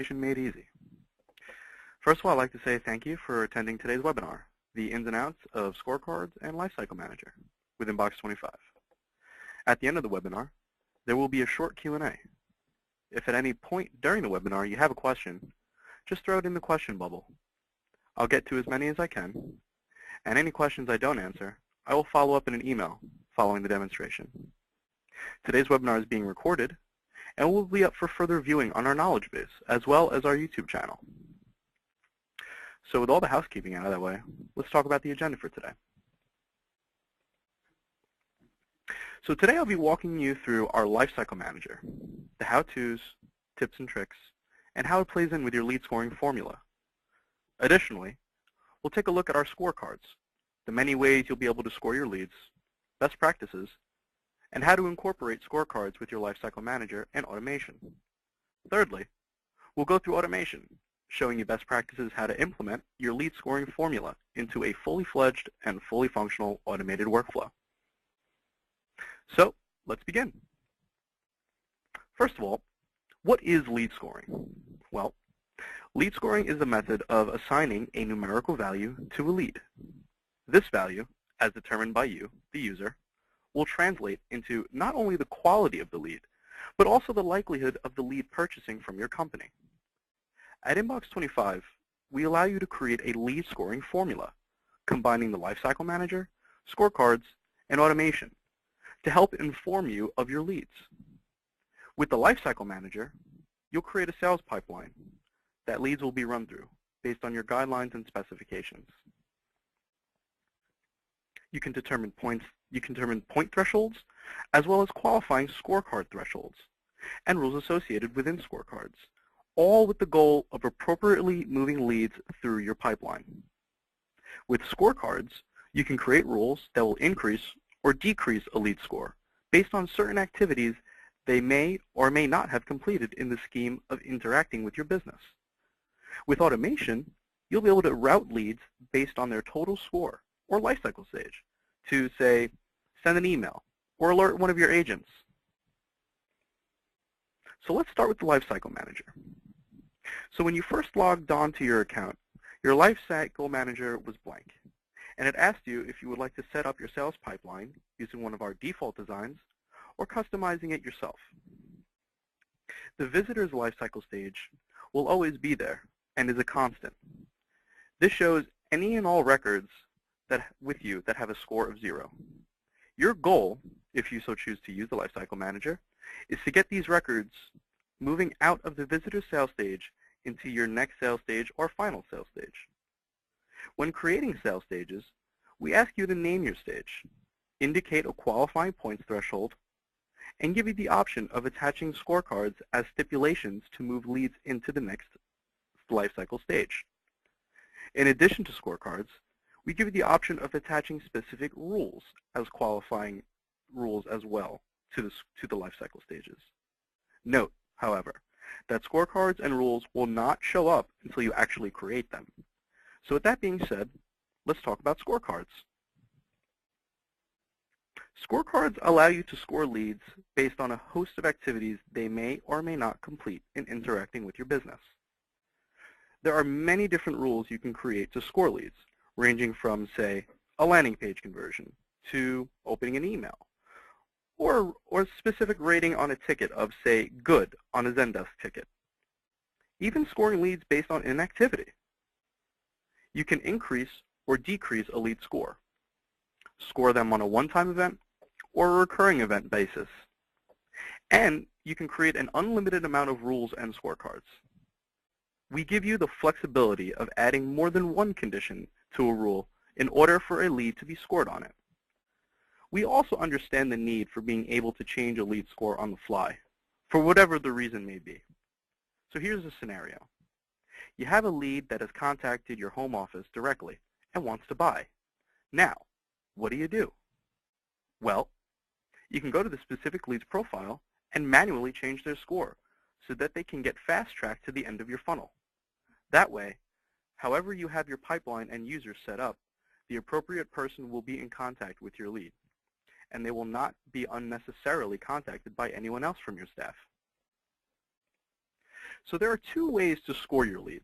made easy. First of all, I'd like to say thank you for attending today's webinar, the ins and outs of Scorecards and Lifecycle Manager with Inbox 25. At the end of the webinar, there will be a short Q&A. If at any point during the webinar you have a question, just throw it in the question bubble. I'll get to as many as I can, and any questions I don't answer, I will follow up in an email following the demonstration. Today's webinar is being recorded and will be up for further viewing on our knowledge base, as well as our YouTube channel. So with all the housekeeping out of that way, let's talk about the agenda for today. So today I'll be walking you through our Lifecycle Manager, the how-tos, tips and tricks, and how it plays in with your lead scoring formula. Additionally, we'll take a look at our scorecards, the many ways you'll be able to score your leads, best practices, and how to incorporate scorecards with your Lifecycle Manager and automation. Thirdly, we'll go through automation, showing you best practices how to implement your lead scoring formula into a fully fledged and fully functional automated workflow. So let's begin. First of all, what is lead scoring? Well, lead scoring is the method of assigning a numerical value to a lead. This value, as determined by you, the user, will translate into not only the quality of the lead, but also the likelihood of the lead purchasing from your company. At Inbox 25, we allow you to create a lead scoring formula, combining the Lifecycle Manager, scorecards, and automation to help inform you of your leads. With the Lifecycle Manager, you'll create a sales pipeline that leads will be run through based on your guidelines and specifications. You can determine point thresholds, as well as qualifying scorecard thresholds and rules associated within scorecards, all with the goal of appropriately moving leads through your pipeline. With scorecards, you can create rules that will increase or decrease a lead score based on certain activities they may or may not have completed in the scheme of interacting with your business. With automation, you'll be able to route leads based on their total score or lifecycle stage to, say, send an email or alert one of your agents. So let's start with the Lifecycle Manager. So when you first logged on to your account, your Lifecycle Manager was blank, and it asked you if you would like to set up your sales pipeline using one of our default designs or customizing it yourself. The visitor's lifecycle stage will always be there and is a constant. This shows any and all records with you that have a score of 0. Your goal, if you so choose to use the Lifecycle Manager, is to get these records moving out of the visitor sales stage into your next sales stage or final sales stage. When creating sales stages, we ask you to name your stage, indicate a qualifying points threshold, and give you the option of attaching scorecards as stipulations to move leads into the next lifecycle stage. In addition to scorecards, we give you the option of attaching specific rules as qualifying rules as well to the lifecycle stages. Note, however, that scorecards and rules will not show up until you actually create them. So with that being said, let's talk about scorecards. Scorecards allow you to score leads based on a host of activities they may or may not complete in interacting with your business. There are many different rules you can create to score leads, ranging from, say, a landing page conversion to opening an email, or a specific rating on a ticket of, say, good on a Zendesk ticket. Even scoring leads based on inactivity. You can increase or decrease a lead score, score them on a one-time event or a recurring event basis. And you can create an unlimited amount of rules and scorecards. We give you the flexibility of adding more than one condition to a rule in order for a lead to be scored on it. We also understand the need for being able to change a lead score on the fly, for whatever the reason may be. So here's a scenario. You have a lead that has contacted your home office directly and wants to buy. Now, what do? Well, you can go to the specific lead's profile and manually change their score so that they can get fast-tracked to the end of your funnel. That way, however you have your pipeline and users set up, the appropriate person will be in contact with your lead, and they will not be unnecessarily contacted by anyone else from your staff. So there are two ways to score your leads.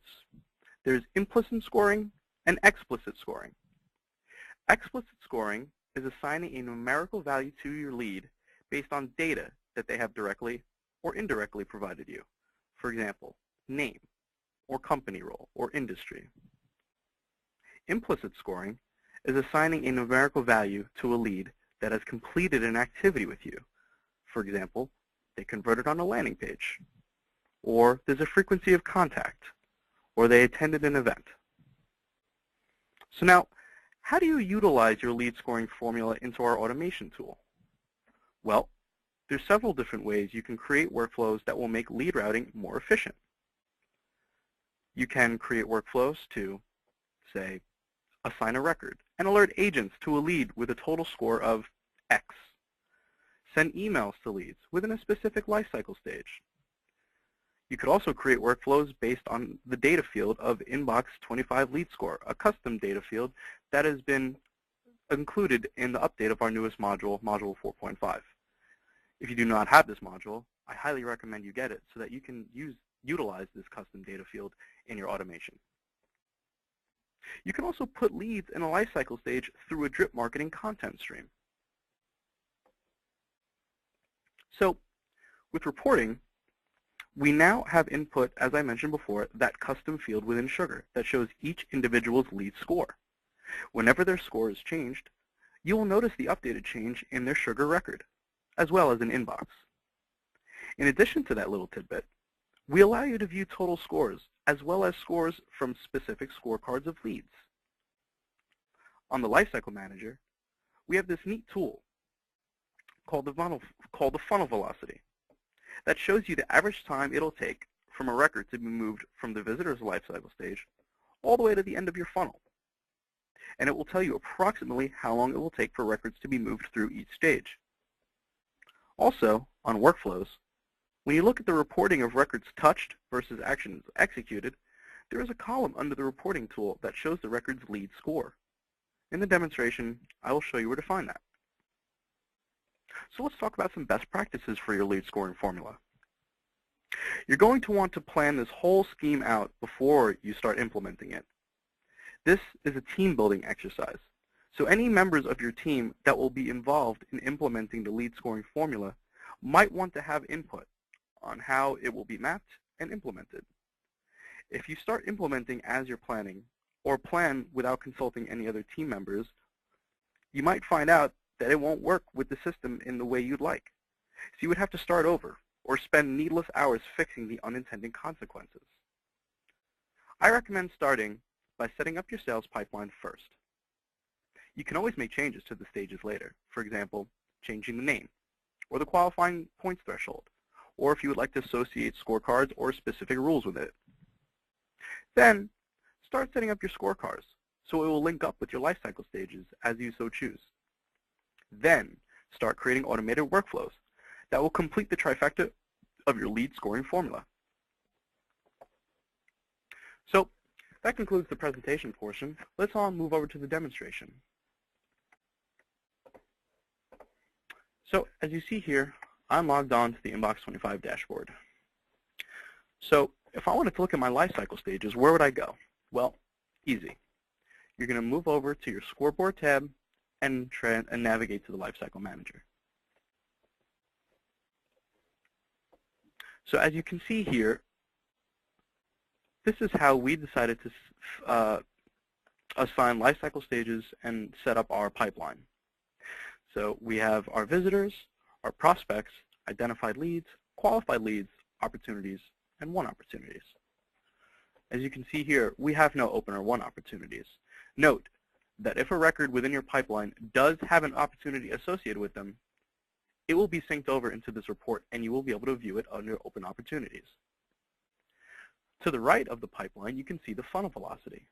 There's implicit scoring and explicit scoring. Explicit scoring is assigning a numerical value to your lead based on data that they have directly or indirectly provided you. For example, name, or company role, or industry. Implicit scoring is assigning a numerical value to a lead that has completed an activity with you. For example, they converted on a landing page, or there's a frequency of contact, or they attended an event. So now, how do you utilize your lead scoring formula into our automation tool? Well, there's several different ways you can create workflows that will make lead routing more efficient. You can create workflows to, say, assign a record and alert agents to a lead with a total score of X. Send emails to leads within a specific lifecycle stage. You could also create workflows based on the data field of Inbox 25 lead score, a custom data field that has been included in the update of our newest module, Module 4.5. If you do not have this module, I highly recommend you get it so that you can utilize this custom data field in your automation. You can also put leads in a lifecycle stage through a drip marketing content stream. So with reporting, we now have input, as I mentioned before, that custom field within Sugar that shows each individual's lead score. Whenever their score is changed, you will notice the updated change in their Sugar record, as well as in Inbox. In addition to that little tidbit, we allow you to view total scores, as well as scores from specific scorecards of leads. On the Lifecycle Manager, we have this neat tool called the funnel velocity that shows you the average time it'll take from a record to be moved from the visitor's lifecycle stage all the way to the end of your funnel. And it will tell you approximately how long it will take for records to be moved through each stage. Also, on workflows, when you look at the reporting of records touched versus actions executed, there is a column under the reporting tool that shows the record's lead score. In the demonstration, I will show you where to find that. So let's talk about some best practices for your lead scoring formula. You're going to want to plan this whole scheme out before you start implementing it. This is a team building exercise. So any members of your team that will be involved in implementing the lead scoring formula might want to have input on how it will be mapped and implemented. If you start implementing as you're planning, or plan without consulting any other team members, you might find out that it won't work with the system in the way you'd like. So you would have to start over, or spend needless hours fixing the unintended consequences. I recommend starting by setting up your sales pipeline first. You can always make changes to the stages later. For example, changing the name, or the qualifying points threshold, or if you would like to associate scorecards or specific rules with it. Then, start setting up your scorecards so it will link up with your lifecycle stages as you so choose. Then, start creating automated workflows that will complete the trifecta of your lead scoring formula. So, that concludes the presentation portion. Let's all move over to the demonstration. So, as you see here, I'm logged on to the Inbox 25 dashboard. So, if I wanted to look at my lifecycle stages, where would I go? Well, easy. You're going to move over to your Scoreboard tab and navigate to the Lifecycle Manager. So as you can see here, this is how we decided to assign lifecycle stages and set up our pipeline. So we have our visitors, our prospects, identified leads, qualified leads, opportunities, and won opportunities. As you can see here, we have no open or won opportunities. Note that if a record within your pipeline does have an opportunity associated with them, it will be synced over into this report and you will be able to view it under open opportunities. To the right of the pipeline, you can see the funnel velocity.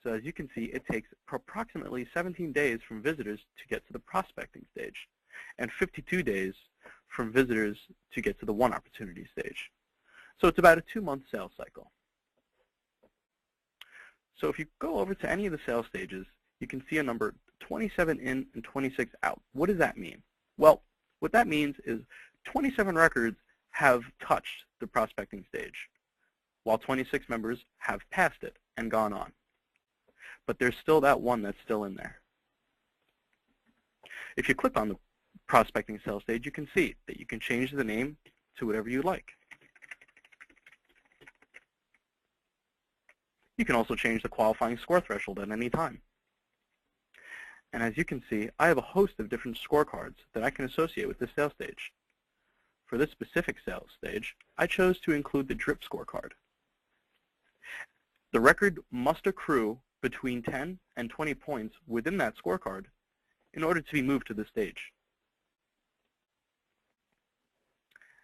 So as you can see, it takes approximately 17 days from visitors to get to the prospecting stage and 52 days from visitors to get to the won opportunity stage. So it's about a 2-month sales cycle. So if you go over to any of the sales stages, you can see a number 27 in and 26 out. What does that mean? Well, what that means is 27 records have touched the prospecting stage, while 26 members have passed it and gone on. But there's still that one that's still in there. If you click on the prospecting sales stage, you can see that you can change the name to whatever you like. You can also change the qualifying score threshold at any time. And as you can see, I have a host of different scorecards that I can associate with this sales stage. For this specific sales stage, I chose to include the DRIP scorecard. The record must accrue between 10 and 20 points within that scorecard in order to be moved to this stage.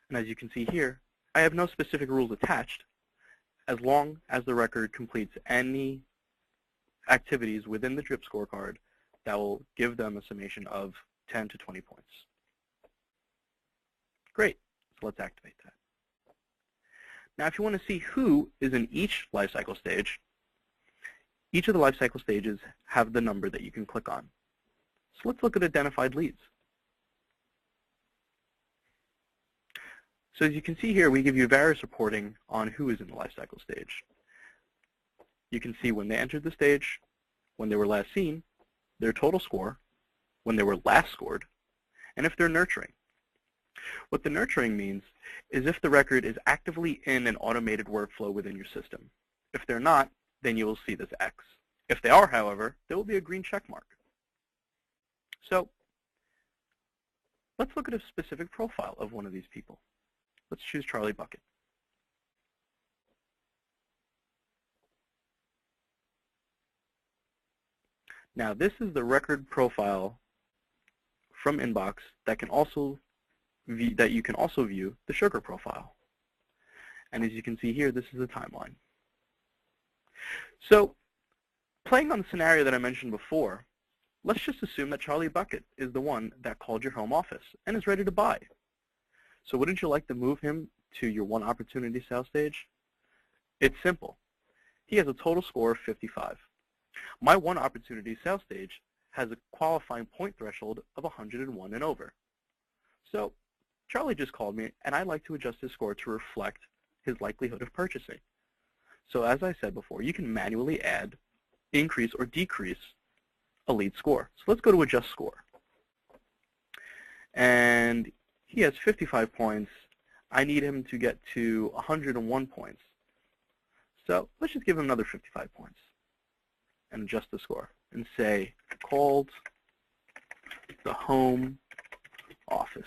And as you can see here, I have no specific rules attached as long as the record completes any activities within the DRIP scorecard that will give them a summation of 10 to 20 points. Great, so let's activate that. Now if you want to see who is in each lifecycle stage, each of the lifecycle stages have the number that you can click on. So let's look at identified leads. So as you can see here, we give you various reporting on who is in the lifecycle stage. You can see when they entered the stage, when they were last seen, their total score, when they were last scored, and if they're nurturing. What the nurturing means is if the record is actively in an automated workflow within your system. If they're not, then you will see this X. If they are, however, there will be a green check mark. So let's look at a specific profile of one of these people. Let's choose Charlie Bucket. Now this is the record profile from Inbox that you can also view the sugar profile. And as you can see here, this is the timeline. So playing on the scenario that I mentioned before, let's just assume that Charlie Bucket is the one that called your home office and is ready to buy. So wouldn't you like to move him to your one opportunity sales stage? It's simple. He has a total score of 55. My one opportunity sales stage has a qualifying point threshold of 101 and over. So Charlie just called me, and I'd like to adjust his score to reflect his likelihood of purchasing. So as I said before, you can manually add, increase, or decrease a lead score. So let's go to Adjust Score. And he has 55 points. I need him to get to 101 points. So let's just give him another 55 points and adjust the score and say, called the home office.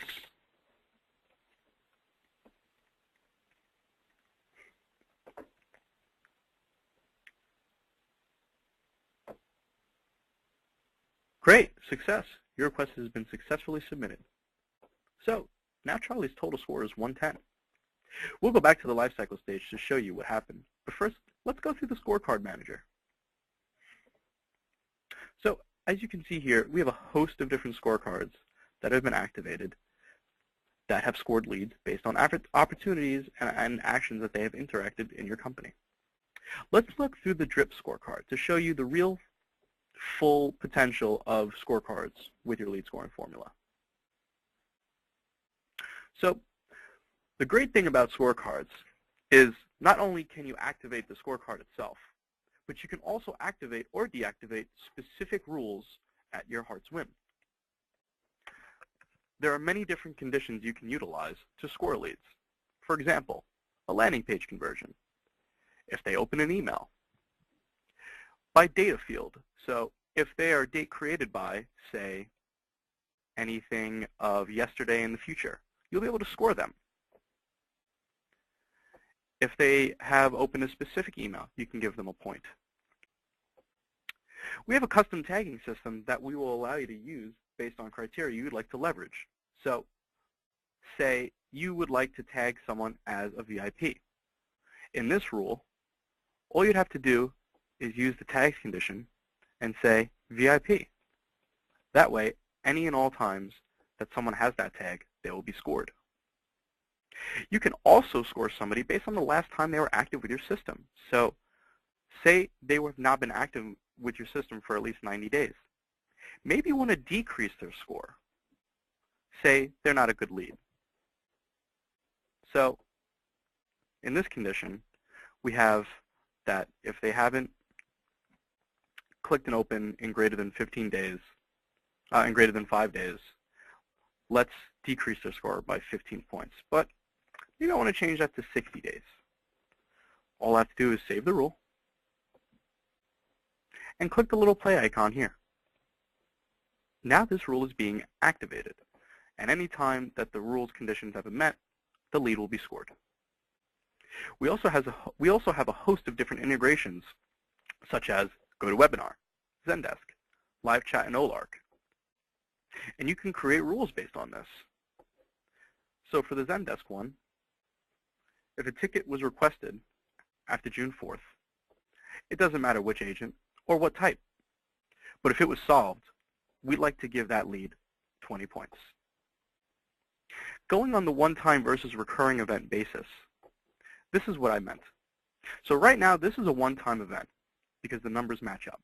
Great, success. Your request has been successfully submitted. So now Charlie's total score is 110. We'll go back to the lifecycle stage to show you what happened. But first, let's go through the Scorecard Manager. So as you can see here, we have a host of different scorecards that have been activated that have scored leads based on opportunities and actions that they have interacted in your company. Let's look through the DRIP scorecard to show you the real full potential of scorecards with your lead scoring formula. So the great thing about scorecards is not only can you activate the scorecard itself, but you can also activate or deactivate specific rules at your heart's whim. There are many different conditions you can utilize to score leads. For example, a landing page conversion, if they open an email, by data field. So if they are date created by, say, anything of yesterday in the future, you'll be able to score them. If they have opened a specific email, you can give them a point. We have a custom tagging system that we will allow you to use based on criteria you would like to leverage. So say you would like to tag someone as a VIP. In this rule, all you'd have to do is use the tags condition and say VIP. That way, any and all times that someone has that tag, they will be scored. You can also score somebody based on the last time they were active with your system. So say they have not been active with your system for at least 90 days. Maybe you want to decrease their score. Say they're not a good lead. So in this condition, we have that if they haven't clicked and open in greater than 15 days, in greater than 5 days, let's decrease their score by 15 points. But maybe I want to change that to 60 days. All I have to do is save the rule and click the little play icon here. Now this rule is being activated, and any time that the rule's conditions have been met, the lead will be scored. We also have a host of different integrations, such as GoToWebinar, Zendesk, Live Chat, and OLARC. And you can create rules based on this. So for the Zendesk one, if a ticket was requested after June 4th, it doesn't matter which agent or what type. But if it was solved, we'd like to give that lead 20 points. Going on the one-time versus recurring event basis, this is what I meant. So right now, this is a one-time event because the numbers match up.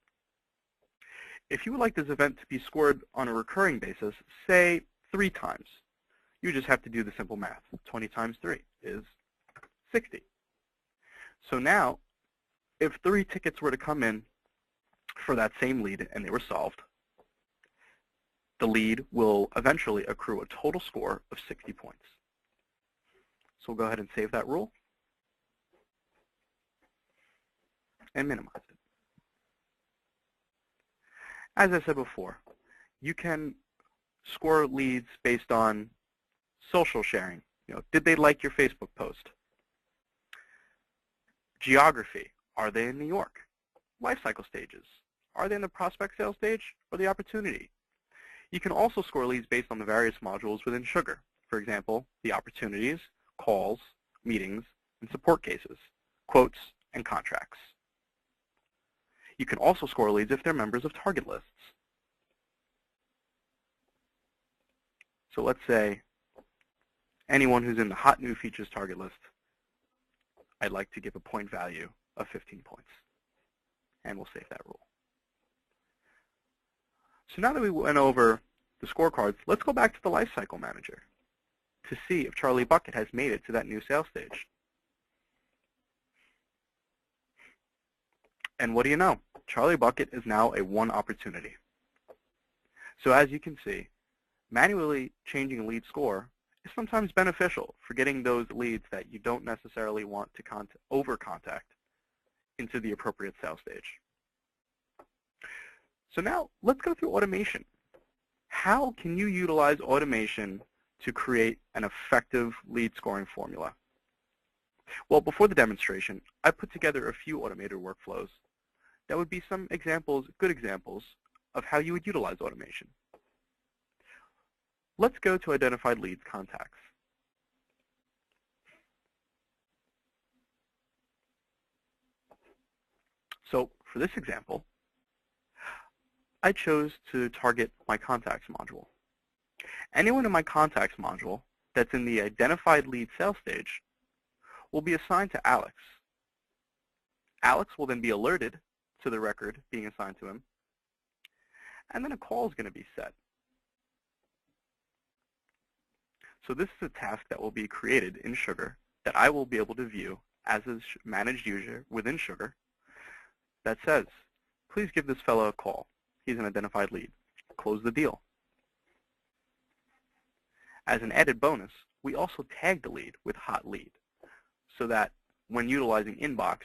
If you would like this event to be scored on a recurring basis, say 3 times, you just have to do the simple math. 20 times 3 is 60. So now, if 3 tickets were to come in for that same lead and they were solved, the lead will eventually accrue a total score of 60 points. So we'll go ahead and save that rule and minimize it. As I said before, you can score leads based on social sharing. Did they like your Facebook post? Geography, are they in New York? Lifecycle stages, are they in the prospect sales stage or the opportunity? You can also score leads based on the various modules within Sugar. For example, the opportunities, calls, meetings, and support cases, quotes, and contracts. You can also score leads if they're members of target lists. So let's say anyone who's in the hot new features target list, I'd like to give a point value of 15 points. And we'll save that rule. So now that we went over the scorecards, let's go back to the Lifecycle Manager to see if Charlie Bucket has made it to that new sales stage. And what do you know? Charlie Bucket is now a 1 opportunity. So as you can see, manually changing a lead score is sometimes beneficial for getting those leads that you don't necessarily want to over-contact into the appropriate sales stage. So now let's go through automation. How can you utilize automation to create an effective lead scoring formula? Well, before the demonstration, I put together a few automated workflows that would be some examples, good examples, of how you would utilize automation. Let's go to identified leads contacts. So for this example, I chose to target my contacts module. Anyone in my contacts module that's in the identified lead sales stage will be assigned to Alex. Alex will then be alerted to the record being assigned to him, and then a call is going to be set. So this is a task that will be created in Sugar that I will be able to view as a managed user within Sugar that says, please give this fellow a call. He's an identified lead. Close the deal. As an added bonus, we also tag the lead with hot lead so that when utilizing Inbox,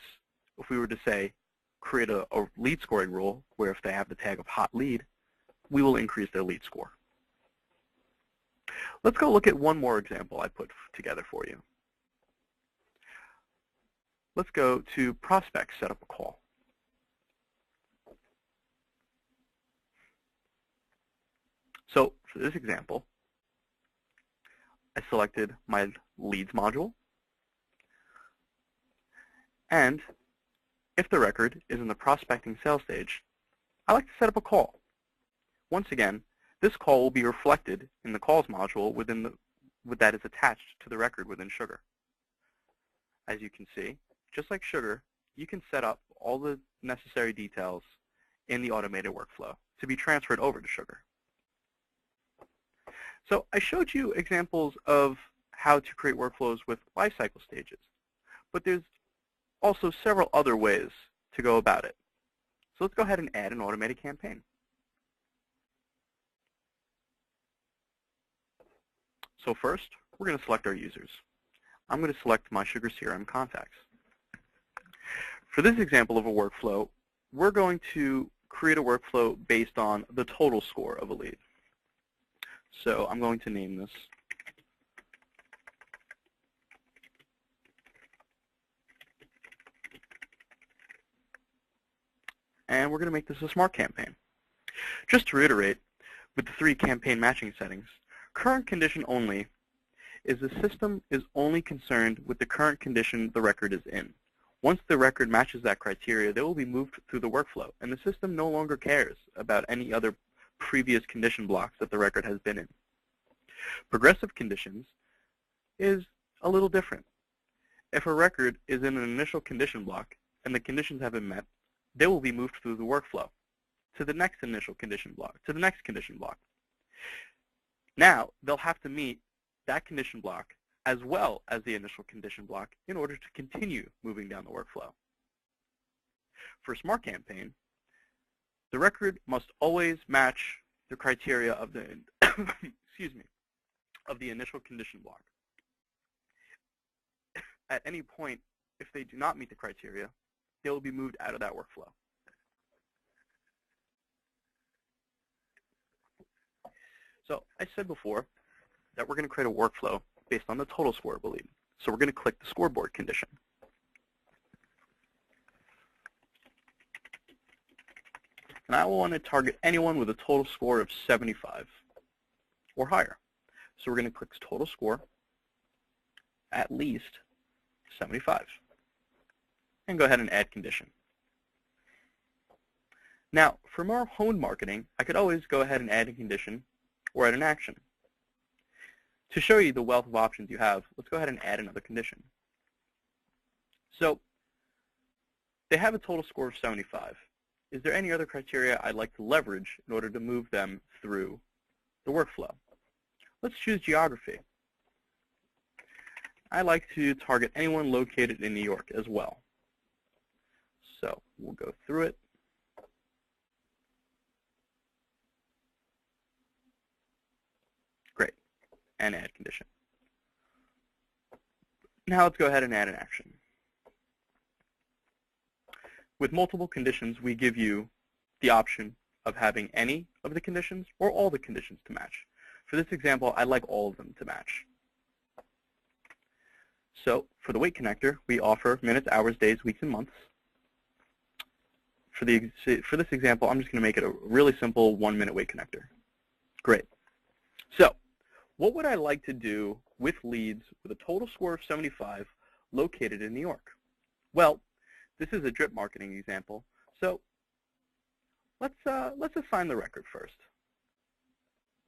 if we were to say, create a lead scoring rule where if they have the tag of hot lead, we will increase their lead score. Let's go look at one more example I put together for you. Let's go to prospects set up a call. So for this example, I selected my leads module, and if the record is in the prospecting sales stage, I like to set up a call. Once again, this call will be reflected in the calls module that is attached to the record within Sugar. As you can see, just like Sugar, you can set up all the necessary details in the automated workflow to be transferred over to Sugar. So I showed you examples of how to create workflows with lifecycle stages. But there's also several other ways to go about it. So let's go ahead and add an automated campaign. So first, we're going to select our users. I'm going to select my Sugar CRM contacts. For this example of a workflow, we're going to create a workflow based on the total score of a lead. So I'm going to name this and we're going to make this a smart campaign. Just to reiterate, with the 3 campaign matching settings, current condition only is the system is only concerned with the current condition the record is in. Once the record matches that criteria, they will be moved through the workflow, and the system no longer cares about any other previous condition blocks that the record has been in. Progressive conditions is a little different. If a record is in an initial condition block and the conditions have been met, they will be moved through the workflow to the next initial condition block, to the next condition block. Now, they'll have to meet that condition block as well as the initial condition block in order to continue moving down the workflow. For a smart campaign, the record must always match the criteria of the of the initial condition block. At any point, if they do not meet the criteria, they will be moved out of that workflow. So I said before that we're going to create a workflow based on the total score of a lead. So we're going to click the scoreboard condition. And I will want to target anyone with a total score of 75 or higher. So we're going to click total score at least 75. And go ahead and add condition. Now, for more honed marketing, I could always go ahead and add a condition or add an action. To show you the wealth of options you have, let's go ahead and add another condition. So they have a total score of 75. Is there any other criteria I'd like to leverage in order to move them through the workflow? Let's choose geography. I like to target anyone located in New York as well. So we'll go through it. Great. And add condition. Now let's go ahead and add an action. With multiple conditions, we give you the option of having any of the conditions or all the conditions to match. For this example, I'd like all of them to match. So for the weight connector, we offer minutes, hours, days, weeks, and months. For this example, I'm just going to make it a really simple 1-minute weight connector. Great. So what would I like to do with leads with a total score of 75 located in New York? Well, this is a drip marketing example, so let's assign the record first.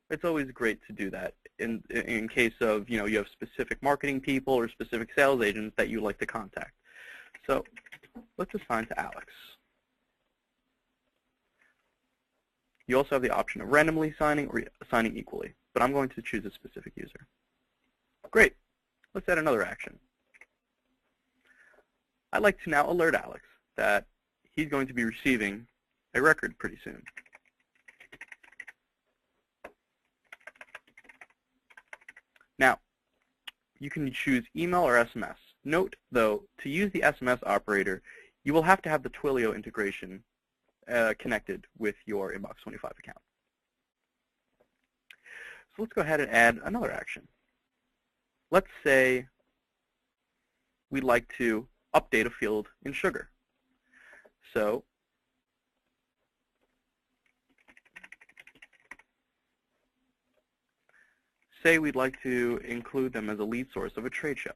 It's always great to do that in case of, you have specific marketing people or specific sales agents that you like to contact. So let's assign to Alex. You also have the option of randomly assigning or assigning equally, but I'm going to choose a specific user. Great. Let's add another action. I'd like to now alert Alex that he's going to be receiving a record pretty soon. Now, you can choose email or SMS. Note, though, to use the SMS operator, you will have to have the Twilio integration connected with your Inbox 25 account. So let's go ahead and add another action. Let's say we'd like to update a field in Sugar. So say we'd like to include them as a lead source of a trade show.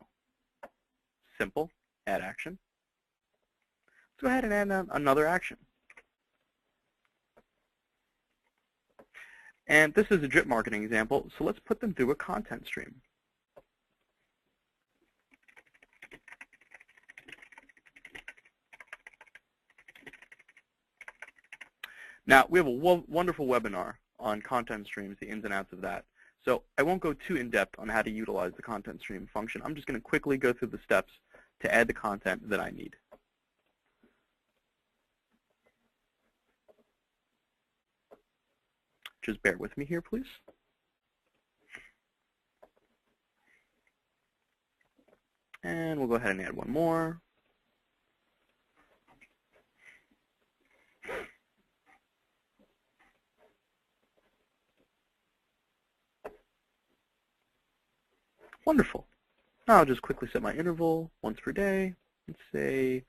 Simple, add action. Let's go ahead and add another action. And this is a drip marketing example, so let's put them through a content stream. Now, we have a wonderful webinar on content streams, the ins and outs of that. So I won't go too in-depth on how to utilize the content stream function. I'm just going to quickly go through the steps to add the content that I need. Just bear with me here, please. And we'll go ahead and add one more. Wonderful. Now I'll just quickly set my interval once per day. Let's say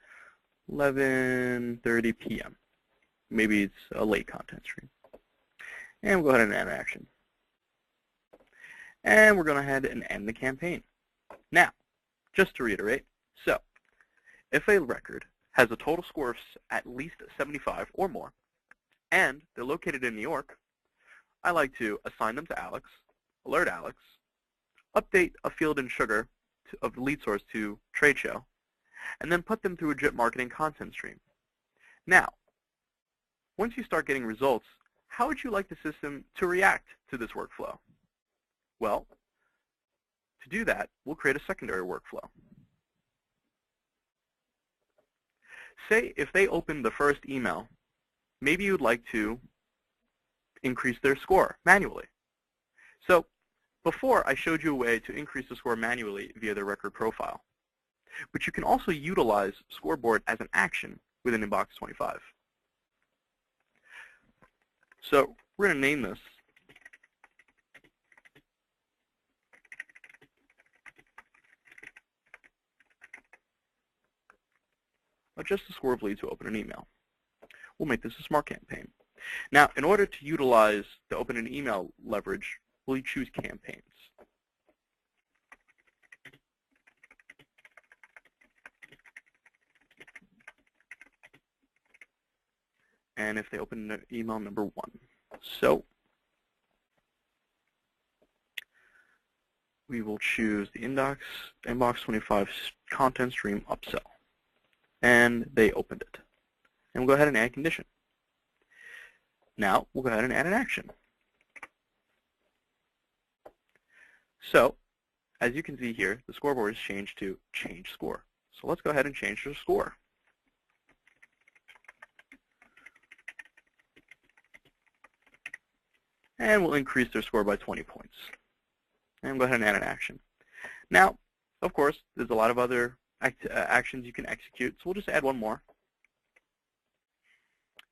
11:30 p.m. Maybe it's a late content stream. And we'll go ahead and add an action. And we're going to go ahead and end the campaign. Now, just to reiterate, so if a record has a total score of at least 75 or more, and they're located in New York, I like to assign them to Alex, alert Alex, update a field in sugar of the lead source to trade show, and then put them through a drip marketing content stream. Now, once you start getting results, how would you like the system to react to this workflow? Well, to do that, we'll create a secondary workflow. Say if they open the first email, maybe you'd like to increase their score manually. So before, I showed you a way to increase the score manually via the record profile. But you can also utilize Scoreboard as an action within Inbox 25. So we're going to name this adjust the score of leads who open an email. We'll make this a smart campaign. Now, in order to utilize the open an email leverage, we'll choose campaigns. And if they open email number 1. So we will choose the Inbox 25 content stream upsell. And they opened it. And we'll go ahead and add a condition. Now we'll go ahead and add an action. So as you can see here, the scoreboard is changed to change score. So let's go ahead and change the score. And we'll increase their score by 20 points. And go ahead and add an action. Now, of course, there's a lot of other actions you can execute, so we'll just add one more.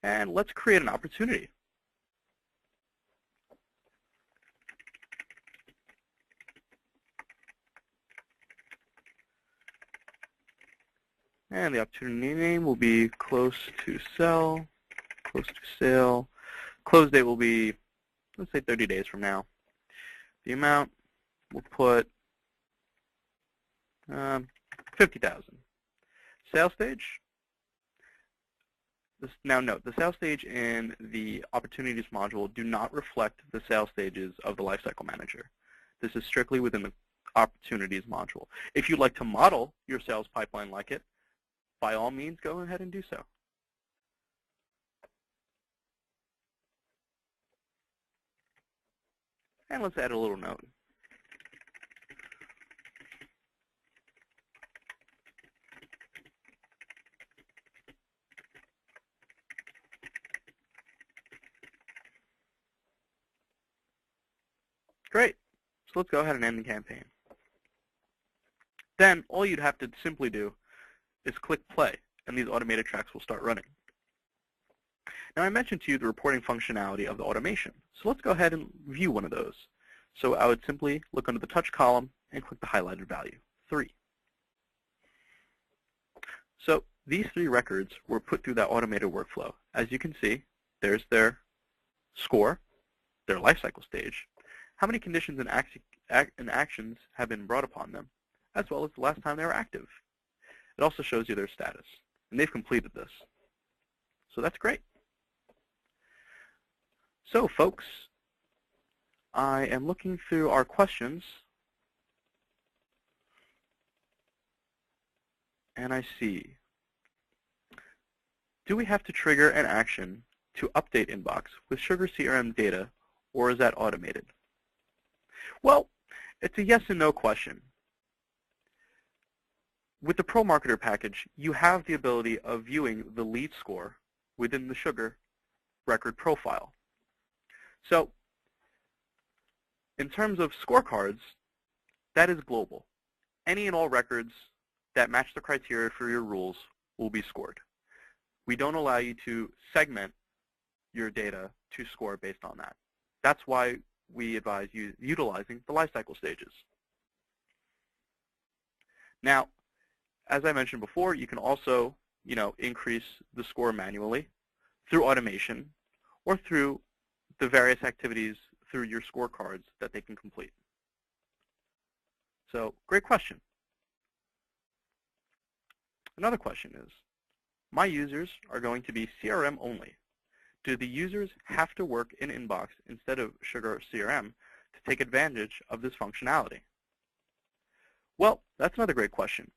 And let's create an opportunity. And the opportunity name will be close to sell, close to sale. Close date will be, let's say 30 days from now. The amount, we'll put 50,000. Sales stage. Now note, the sales stage in the opportunities module do not reflect the sales stages of the Lifecycle Manager. This is strictly within the opportunities module. If you'd like to model your sales pipeline like it, by all means, go ahead and do so. And let's add a little note. Great. So let's go ahead and end the campaign. Then all you'd have to simply do is click play, and these automated tracks will start running. Now I mentioned to you the reporting functionality of the automation. So let's go ahead and view one of those. So I would simply look under the touch column and click the highlighted value, 3. So these 3 records were put through that automated workflow. As you can see, there's their score, their life cycle stage, how many conditions and actions have been brought upon them, as well as the last time they were active. It also shows you their status, and they've completed this. So that's great. So folks, I am looking through our questions, and I see, do we have to trigger an action to update Inbox with Sugar CRM data, or is that automated? Well, it's a yes and no question. With the Pro Marketer package, you have the ability of viewing the lead score within the Sugar record profile. So in terms of scorecards, that is global. Any and all records that match the criteria for your rules will be scored. We don't allow you to segment your data to score based on that. That's why we advise you utilizing the lifecycle stages. Now, as I mentioned before, you can also, increase the score manually through automation or through the various activities through your scorecards that they can complete. So, great question. Another question is, my users are going to be CRM only. Do the users have to work in Inbox instead of Sugar CRM to take advantage of this functionality? Well, that's another great question.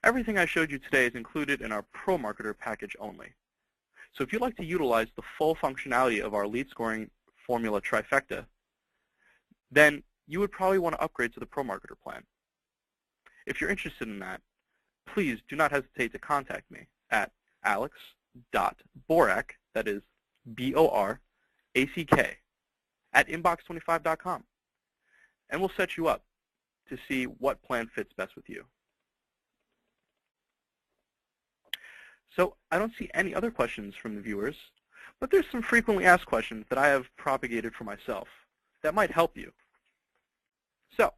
Everything I showed you today is included in our Pro Marketer package only. So if you'd like to utilize the full functionality of our lead scoring formula trifecta, then you would probably want to upgrade to the Pro Marketer plan. If you're interested in that, please do not hesitate to contact me at alex.borack, that is B-O-R-A-C-K, at inbox25.com. And we'll set you up to see what plan fits best with you. So I don't see any other questions from the viewers, but there's some frequently asked questions that I have propagated for myself that might help you. So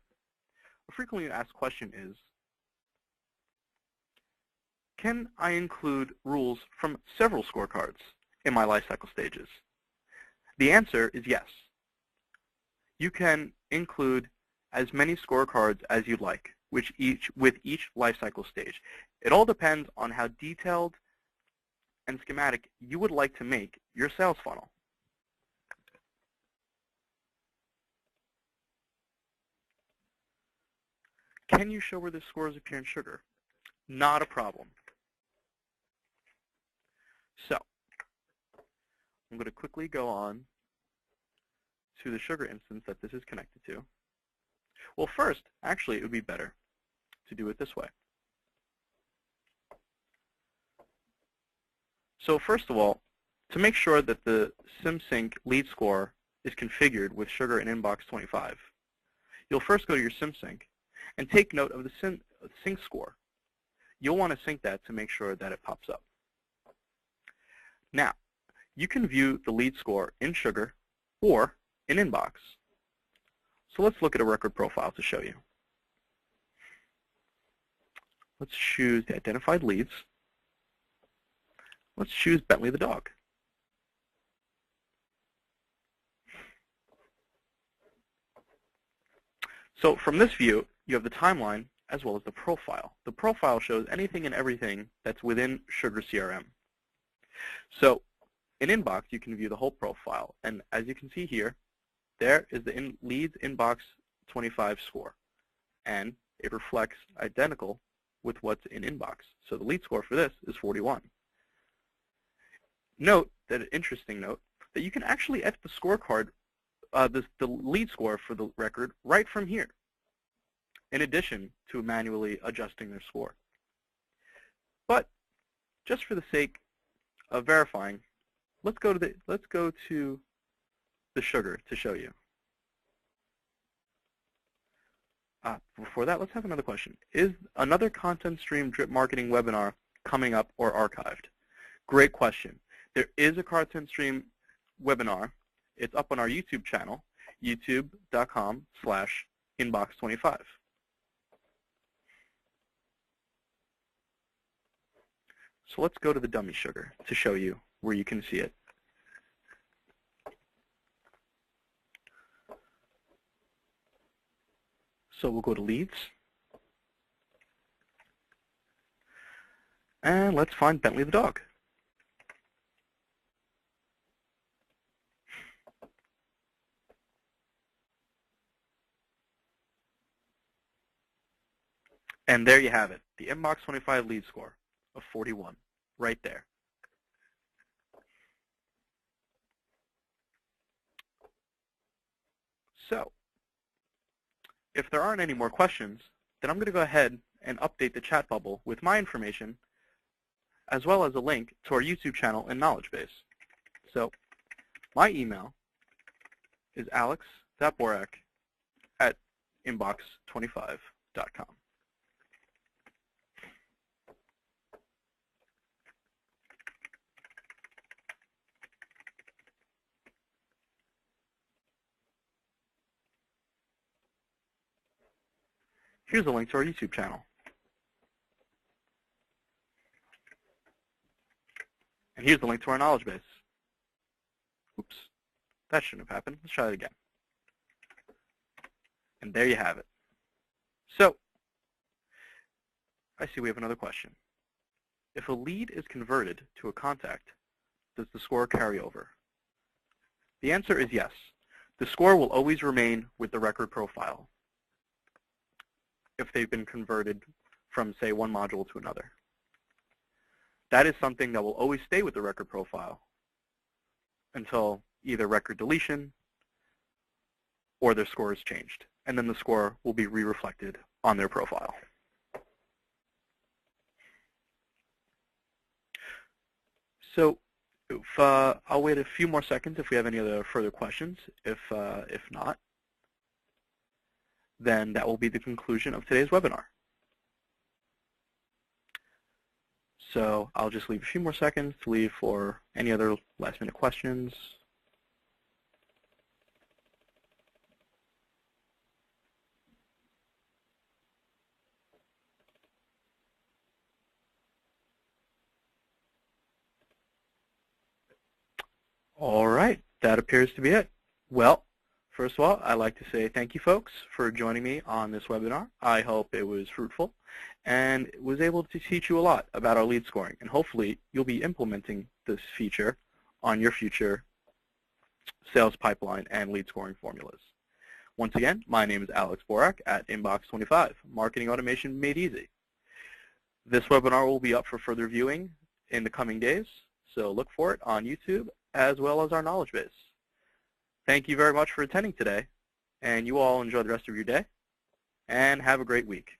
a frequently asked question is, can I include rules from several scorecards in my lifecycle stages? The answer is yes. You can include as many scorecards as you'd like with each lifecycle stage. It all depends on how detailed and schematic you would like to make your sales funnel. Can you show where the scores appear in Sugar? Not a problem. So I'm going to quickly go on to the Sugar instance that this is connected to. Well, first, actually, it would be better to do it this way. So first of all, to make sure that the SimSync lead score is configured with Sugar and Inbox 25, you'll first go to your SimSync and take note of the sync score. You'll want to sync that to make sure that it pops up. Now, you can view the lead score in Sugar or in Inbox. So let's look at a record profile to show you. Let's choose the identified leads. Let's choose Bentley the dog. So from this view, you have the timeline as well as the profile. The profile shows anything and everything that's within Sugar CRM. So in Inbox, you can view the whole profile. And as you can see here, there is the leads Inbox 25 score. And it reflects identical with what's in Inbox. So the lead score for this is 41. Note, that an interesting note, that you can actually edit the scorecard, the lead score for the record right from here, in addition to manually adjusting their score. But just for the sake of verifying, let's go to the Sugar to show you. Before that, let's have another question. Is another content stream drip marketing webinar coming up or archived? Great question. There is a content stream webinar. It's up on our YouTube channel, youtube.com/inbox25. So let's go to the dummy Sugar to show you where you can see it. So we'll go to leads. And let's find Bentley the dog. And there you have it, the Inbox 25 lead score of 41, right there. So if there aren't any more questions, then I'm going to go ahead and update the chat bubble with my information as well as a link to our YouTube channel and knowledge base. So my email is alex.borak@inbox25.com. Here's a link to our YouTube channel. And here's the link to our knowledge base. Oops, that shouldn't have happened. Let's try that again. And there you have it. So, I see we have another question. If a lead is converted to a contact, does the score carry over? The answer is yes. The score will always remain with the record profile if they've been converted from, say, one module to another. That is something that will always stay with the record profile until either record deletion or their score is changed. And then the score will be re-reflected on their profile. So I'll wait a few more seconds if we have any other further questions. If not, then that will be the conclusion of today's webinar. So I'll just leave a few more seconds to leave for any other last-minute questions. All right, that appears to be it. Well, first of all, I'd like to say thank you, folks, for joining me on this webinar. I hope it was fruitful and was able to teach you a lot about our lead scoring. And hopefully, you'll be implementing this feature on your future sales pipeline and lead scoring formulas. Once again, my name is Alex Borak at Inbox25, Marketing Automation Made Easy. This webinar will be up for further viewing in the coming days, so look for it on YouTube as well as our knowledge base. Thank you very much for attending today, and you all enjoy the rest of your day, and have a great week.